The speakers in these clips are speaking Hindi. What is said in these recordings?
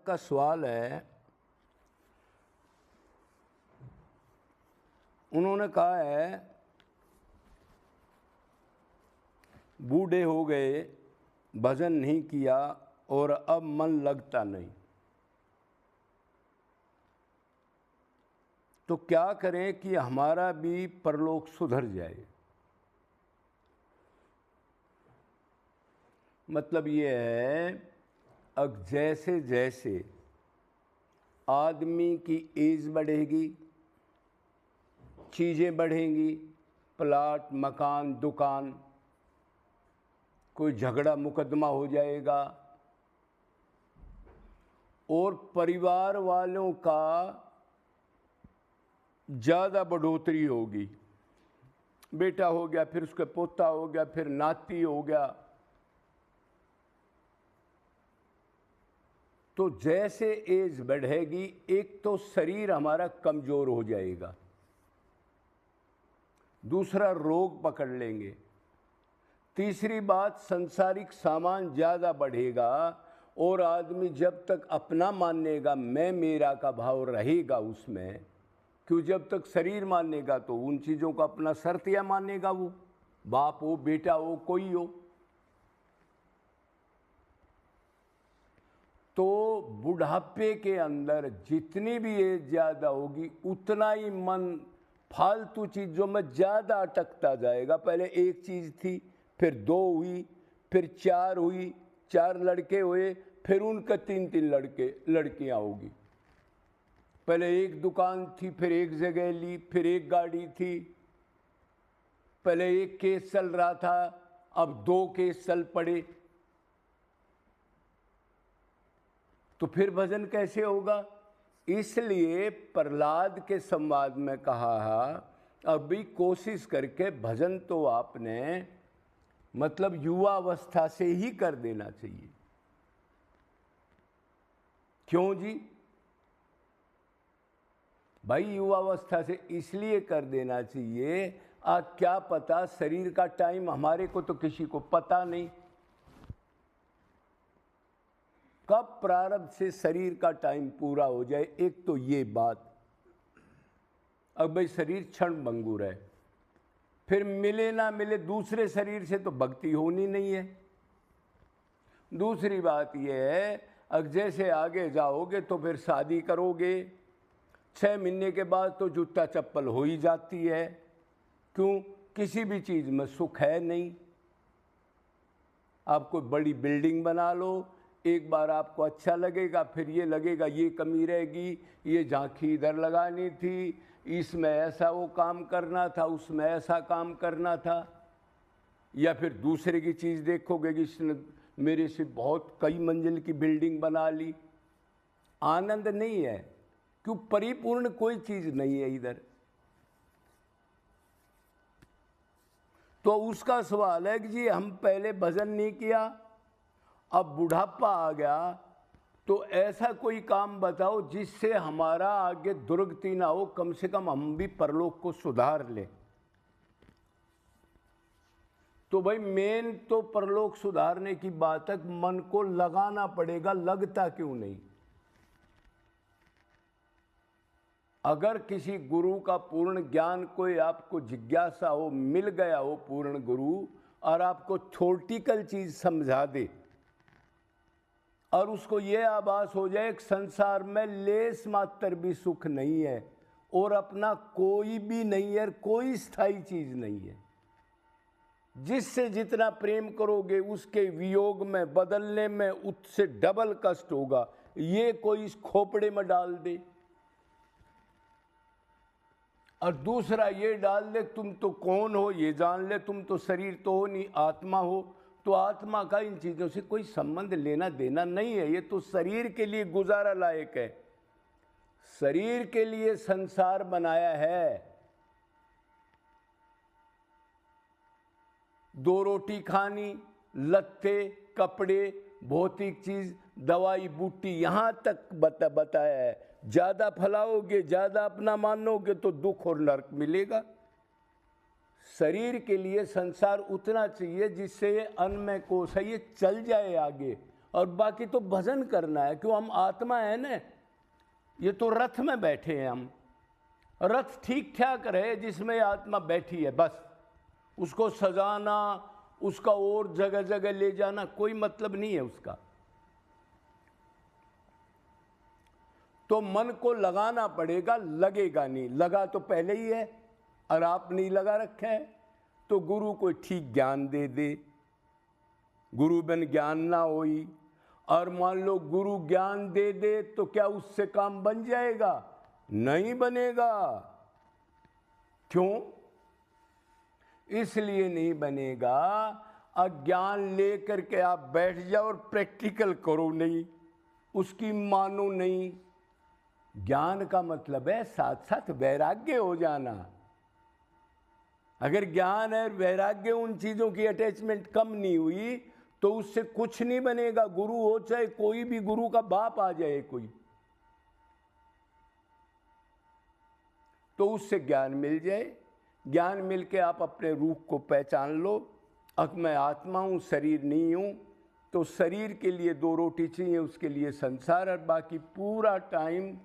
का सवाल है, उन्होंने कहा है बूढ़े हो गए, भजन नहीं किया और अब मन लगता नहीं, तो क्या करें कि हमारा भी परलोक सुधर जाए। मतलब ये है, अब जैसे जैसे आदमी की एज बढ़ेगी, चीज़ें बढ़ेंगी, प्लाट, मकान, दुकान, कोई झगड़ा मुकदमा हो जाएगा और परिवार वालों का ज़्यादा बढ़ोतरी होगी। बेटा हो गया, फिर उसका पोता हो गया, फिर नाती हो गया। तो जैसे एज बढ़ेगी, एक तो शरीर हमारा कमज़ोर हो जाएगा, दूसरा रोग पकड़ लेंगे, तीसरी बात संसारिक सामान ज़्यादा बढ़ेगा और आदमी जब तक अपना मानेगा, मैं मेरा का भाव रहेगा उसमें, क्यों जब तक शरीर मानेगा तो उन चीज़ों का अपना शर्तिया मानेगा, वो बाप हो, बेटा हो, कोई हो। तो बुढ़ापे के अंदर जितनी भी एज ज़्यादा होगी उतना ही मन फालतू चीज़ों में ज़्यादा अटकता जाएगा। पहले एक चीज़ थी, फिर दो हुई, फिर चार हुई, चार लड़के हुए, फिर उनका तीन तीन लड़कियां होगी। पहले एक दुकान थी, फिर एक जगह ली, फिर एक गाड़ी थी। पहले एक केस चल रहा था, अब दो केस चल पड़े, तो फिर भजन कैसे होगा। इसलिए प्रहलाद के संवाद में कहा है, अभी कोशिश करके भजन तो आपने मतलब युवावस्था से ही कर देना चाहिए। क्यों जी भाई, युवावस्था से इसलिए कर देना चाहिए, क्या पता शरीर का टाइम, हमारे को तो किसी को पता नहीं कब प्रारब्ध से शरीर का टाइम पूरा हो जाए। एक तो ये बात, अब भाई शरीर क्षण भंगुर है, फिर मिले ना मिले दूसरे शरीर से तो भक्ति होनी नहीं है। दूसरी बात यह है, अब जैसे आगे जाओगे तो फिर शादी करोगे, 6 महीने के बाद तो जूता चप्पल हो ही जाती है। क्यों, किसी भी चीज़ में सुख है नहीं। आप कोई बड़ी बिल्डिंग बना लो, एक बार आपको अच्छा लगेगा, फिर ये लगेगा ये कमी रहेगी, ये झांकी इधर लगानी थी, इसमें ऐसा वो काम करना था, उसमें ऐसा काम करना था। या फिर दूसरे की चीज़ देखोगे कि इसने मेरे से बहुत कई मंजिल की बिल्डिंग बना ली। आनंद नहीं है, क्यों, परिपूर्ण कोई चीज़ नहीं है इधर। तो उसका सवाल है कि जी हम पहले भजन नहीं किया, अब बुढ़ापा आ गया, तो ऐसा कोई काम बताओ जिससे हमारा आगे दुर्गति ना हो, कम से कम हम भी परलोक को सुधार लें। तो भाई मेन तो परलोक सुधारने की बात है, मन को लगाना पड़ेगा। लगता क्यों नहीं। अगर किसी गुरु का पूर्ण ज्ञान, कोई आपको जिज्ञासा हो, मिल गया हो पूर्ण गुरु, और आपको थ्योरेटिकल चीज समझा दे और उसको ये आभास हो जाए कि संसार में लेस मात्र भी सुख नहीं है और अपना कोई भी नहीं है, कोई स्थायी चीज नहीं है, जिससे जितना प्रेम करोगे उसके वियोग में, बदलने में उससे डबल कष्ट होगा, ये कोई इस खोपड़े में डाल दे। और दूसरा ये डाल दे तुम तो कौन हो, ये जान ले, तुम तो शरीर तो हो नहीं, आत्मा हो, तो आत्मा का इन चीज़ों से कोई संबंध लेना देना नहीं है। ये तो शरीर के लिए गुजारा लायक है, शरीर के लिए संसार बनाया है। 2 रोटी खानी, लत्ते, कपड़े, भौतिक चीज, दवाई बूटी, यहाँ तक बताया है। ज़्यादा फैलाओगे, ज़्यादा अपना मानोगे तो दुख और नरक मिलेगा। शरीर के लिए संसार उतना चाहिए जिससे ये अन्नमय कोश है, ये चल जाए आगे और बाकी तो भजन करना है। क्यों, हम आत्मा है ना, ये तो रथ में बैठे हैं हम। रथ ठीक ठाक रहे जिसमें आत्मा बैठी है, बस उसको सजाना, उसका और जगह जगह ले जाना कोई मतलब नहीं है उसका। तो मन को लगाना पड़ेगा, लगेगा नहीं, लगा तो पहले ही है और आप नहीं लगा रखे हैं। तो गुरु को ठीक ज्ञान दे दे, गुरु बिन ज्ञान ना होई। और मान लो गुरु ज्ञान दे दे तो क्या उससे काम बन जाएगा? नहीं बनेगा। क्यों? इसलिए नहीं बनेगा, अज्ञान लेकर के आप बैठ जाओ और प्रैक्टिकल करो नहीं, उसकी मानो नहीं। ज्ञान का मतलब है साथ साथ वैराग्य हो जाना। अगर ज्ञान है, वैराग्य, उन चीजों की अटैचमेंट कम नहीं हुई तो उससे कुछ नहीं बनेगा। गुरु हो चाहे कोई भी, गुरु का बाप आ जाए कोई, तो उससे ज्ञान मिल जाए। ज्ञान मिल के आप अपने रूप को पहचान लो, अब मैं आत्मा हूँ, शरीर नहीं हूँ। तो शरीर के लिए 2 रोटी चाहिए, उसके लिए संसार, और बाकी पूरा टाइम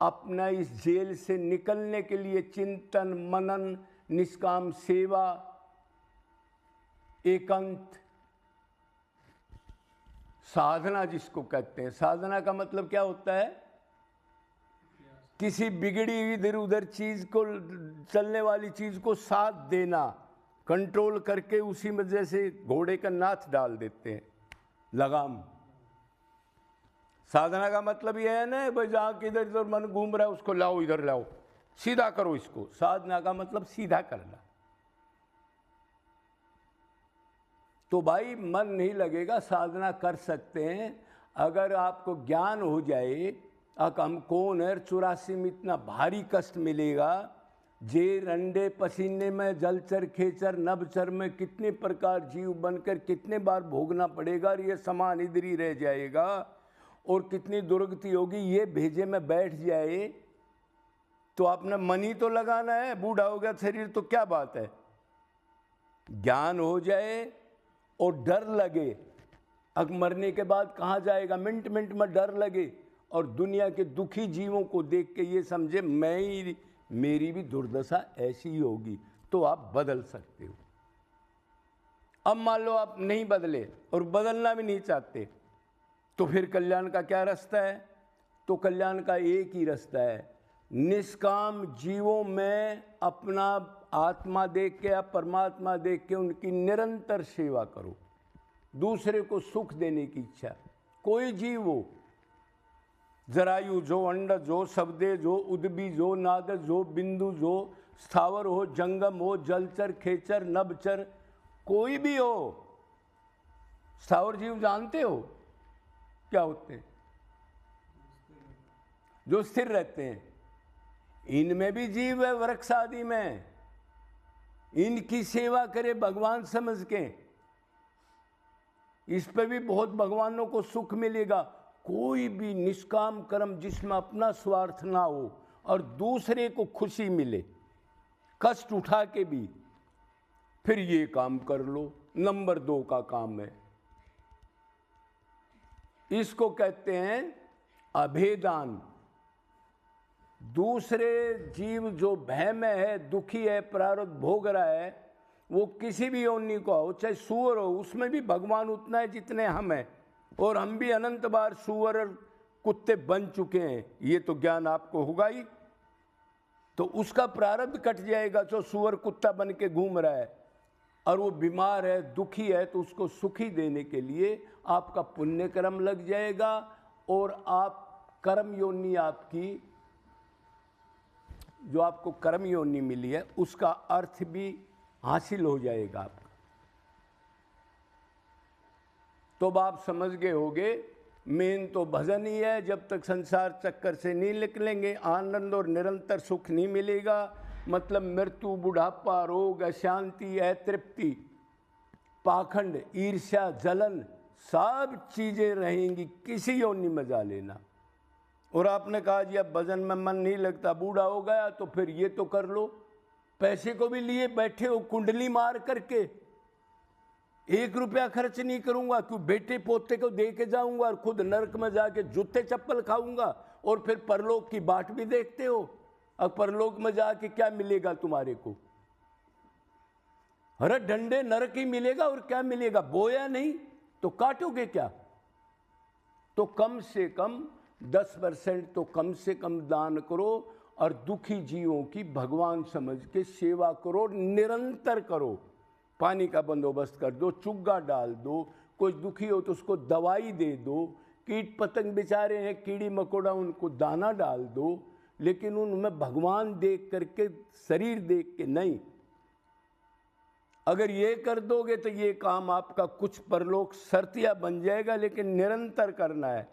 अपना इस जेल से निकलने के लिए चिंतन, मनन, निष्काम सेवा, एकांत, साधना जिसको कहते हैं। साधना का मतलब क्या होता है? किसी बिगड़ी इधर उधर चीज को, चलने वाली चीज को साथ देना, कंट्रोल करके उसी में जैसे घोड़े का नाथ डाल देते हैं, लगाम। साधना का मतलब यह है ना भाई, जहाँ किधर इधर मन घूम रहा है उसको लाओ, इधर लाओ, सीधा करो इसको। साधना का मतलब सीधा करना। तो भाई मन नहीं लगेगा, साधना कर सकते हैं। अगर आपको ज्ञान हो जाए हम कौन है, 84 में इतना भारी कष्ट मिलेगा, जेर, अंडे, पसीने में, जलचर, खेचर, नभचर में कितने प्रकार जीव बनकर कितने बार भोगना पड़ेगा, और ये समान इधर ही रह जाएगा। और कितनी दुर्गति होगी, ये भेजे में बैठ जाए तो आपने मन ही तो लगाना है। बूढ़ा हो गया शरीर तो क्या बात है, ज्ञान हो जाए और डर लगे, अब मरने के बाद कहाँ जाएगा, मिनट मिनट में डर लगे, और दुनिया के दुखी जीवों को देख के ये समझे मेरी भी दुर्दशा ऐसी ही होगी, तो आप बदल सकते हो। अब मान लो आप नहीं बदले और बदलना भी नहीं चाहते, तो फिर कल्याण का क्या रास्ता है? तो कल्याण का एक ही रास्ता है, निष्काम जीवों में अपना आत्मा देख के या परमात्मा देख के उनकी निरंतर सेवा करो, दूसरे को सुख देने की इच्छा। कोई जीव हो, जरायु जो, अंडज हो, शब्देज हो, उद्बीज हो, नादज हो, बिंदुज हो, स्थावर हो, जंगम हो, जलचर, खेचर, नभचर, कोई भी हो। स्थावर जीव जानते हो क्या होते हैं? जो स्थिर रहते हैं। इनमें भी जीव है, वृक्ष आदि में, इनकी सेवा करे भगवान समझ के, इस पे भी बहुत भगवानों को सुख मिलेगा। कोई भी निष्काम कर्म जिसमें अपना स्वार्थ ना हो और दूसरे को खुशी मिले, कष्ट उठा के भी, फिर ये काम कर लो, नंबर 2 का काम है। इसको कहते हैं अभेदान। दूसरे जीव जो भय में है, दुखी है, प्रारब्ध भोग रहा है, वो किसी भी योनि को हो, चाहे सूअर हो, उसमें भी भगवान उतना है जितने हम हैं, और हम भी अनंत बार सूअर और कुत्ते बन चुके हैं। ये तो ज्ञान आपको होगा ही। तो उसका प्रारब्ध कट जाएगा जो सूअर कुत्ता बन के घूम रहा है, और वो बीमार है, दुखी है, तो उसको सुखी देने के लिए आपका पुण्य कर्म लग जाएगा, और आप कर्म योनि, आपकी जो आपको कर्म योनि मिली है उसका अर्थ भी हासिल हो जाएगा आपका। तो आप समझ गए होगे, मेन तो भजन ही है। जब तक संसार चक्कर से नहीं निकलेंगे, आनंद और निरंतर सुख नहीं मिलेगा। मतलब मृत्यु, बुढ़ापा, रोग, अशांति, अतृप्ति, पाखंड, ईर्ष्या, जलन, सब चीजें रहेंगी। किसी योनि में जा लेना। और आपने कहा जी अब भजन में मन नहीं लगता, बूढ़ा हो गया, तो फिर ये तो कर लो, पैसे को भी लिए बैठे हो कुंडली मार करके, 1 रुपया खर्च नहीं करूंगा, क्यों बेटे पोते को दे के जाऊंगा और खुद नरक में जाके जूते चप्पल खाऊंगा और फिर परलोक की बाट भी देखते हो। अब परलोक में जाके क्या मिलेगा तुम्हारे को? अरे डंडे नरक ही मिलेगा और क्या मिलेगा? बोया नहीं तो काटोगे क्या? तो कम से कम 10% तो कम से कम दान करो और दुखी जीवों की भगवान समझ के सेवा करो, निरंतर करो। पानी का बंदोबस्त कर दो, चुग्गा डाल दो, कोई दुखी हो तो उसको दवाई दे दो, कीट पतंग बेचारे हैं, कीड़ी मकोड़ा, उनको दाना डाल दो, लेकिन उनमें भगवान देख करके, शरीर देख के नहीं। अगर ये कर दोगे तो ये काम आपका कुछ परलोक शर्तिया बन जाएगा, लेकिन निरंतर करना है।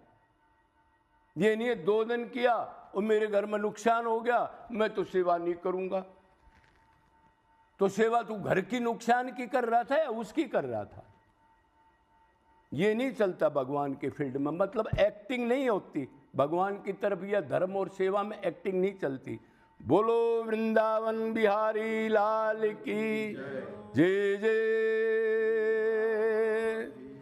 ये नहीं है 2 दिन किया और मेरे घर में नुकसान हो गया, मैं तो सेवा नहीं करूंगा। तो सेवा तू घर की नुकसान की कर रहा था या उसकी कर रहा था? ये नहीं चलता भगवान के फील्ड में। मतलब एक्टिंग नहीं होती भगवान की तरफ, या धर्म और सेवा में एक्टिंग नहीं चलती। बोलो वृंदावन बिहारी लाल की जय जय।